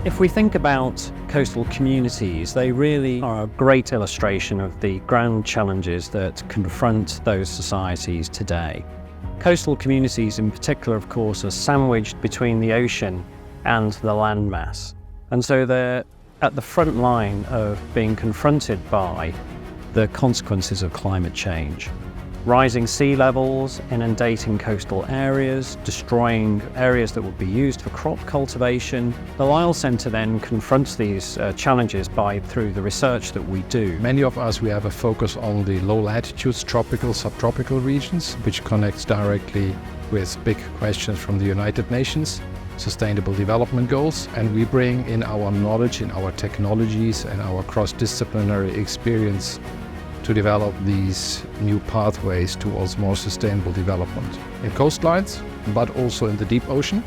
If we think about coastal communities, they really are a great illustration of the grand challenges that confront those societies today. Coastal communities in particular, of course, are sandwiched between the ocean and the landmass. And so they're at the front line of being confronted by the consequences of climate change. Rising sea levels, inundating coastal areas, destroying areas that would be used for crop cultivation. The Lyell Centre then confronts these challenges through the research that we do. Many of us, we have a focus on the low latitudes, tropical, subtropical regions, which connects directly with big questions from the United Nations, Sustainable Development Goals, and we bring in our knowledge, in our technologies and our cross-disciplinary experience to develop these new pathways towards more sustainable development in coastlines, but also in the deep ocean.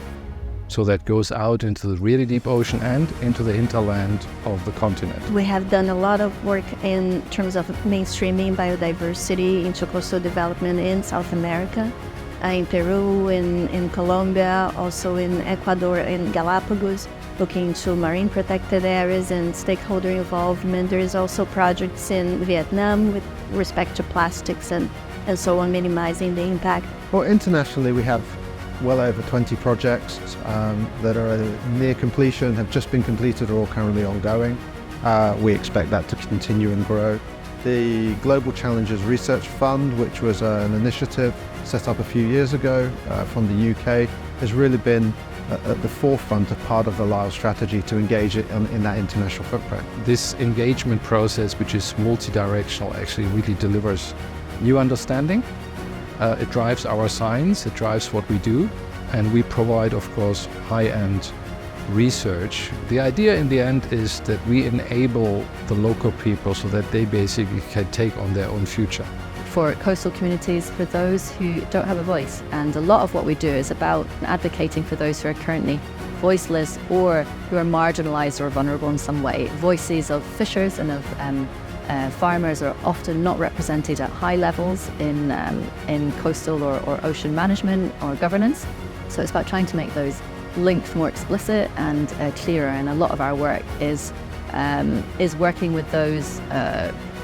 So that goes out into the really deep ocean and into the hinterland of the continent. We have done a lot of work in terms of mainstreaming biodiversity into coastal development in South America, in Peru, in Colombia, also in Ecuador, in Galapagos, looking into marine protected areas and stakeholder involvement. There is also projects in Vietnam with respect to plastics and so on, minimizing the impact. Well, internationally we have well over 20 projects that are near completion, have just been completed or are currently ongoing. We expect that to continue and grow. The Global Challenges Research Fund, which was an initiative set up a few years ago from the UK, has really been at the forefront of part of the Lyell strategy to engage it in that international footprint. This engagement process, which is multi-directional, actually really delivers new understanding. It drives our science, it drives what we do, and we provide, of course, high-end research. The idea in the end is that we enable the local people so that they basically can take on their own future. For coastal communities, for those who don't have a voice. And a lot of what we do is about advocating for those who are currently voiceless or who are marginalized or vulnerable in some way. Voices of fishers and of farmers are often not represented at high levels in coastal or ocean management or governance. So it's about trying to make those links more explicit and clearer. And a lot of our work is working with those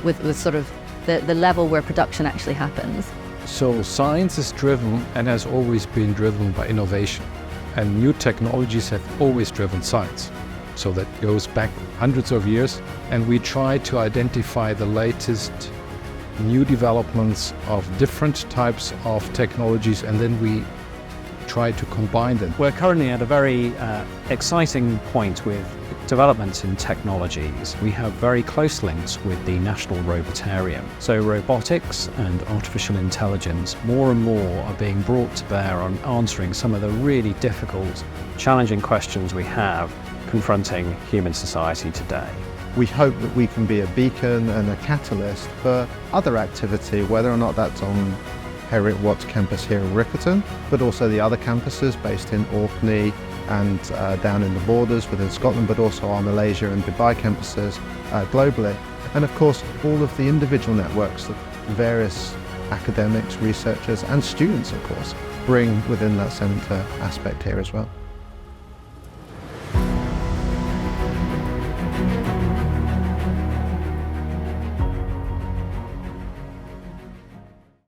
with sort of the level where production actually happens. So science is driven and has always been driven by innovation. And new technologies have always driven science. So that goes back hundreds of years. And we try to identify the latest new developments of different types of technologies, and then we try to combine them. We're currently at a very exciting point with developments in technologies. We have very close links with the National Robotarium. So robotics and artificial intelligence more and more are being brought to bear on answering some of the really difficult, challenging questions we have confronting human society today. We hope that we can be a beacon and a catalyst for other activity, whether or not that's on Heriot-Watt's campus here in Riccarton, but also the other campuses based in Orkney and down in the borders within Scotland, but also our Malaysia and Dubai campuses globally. And of course, all of the individual networks that various academics, researchers and students, of course, bring within that centre aspect here as well.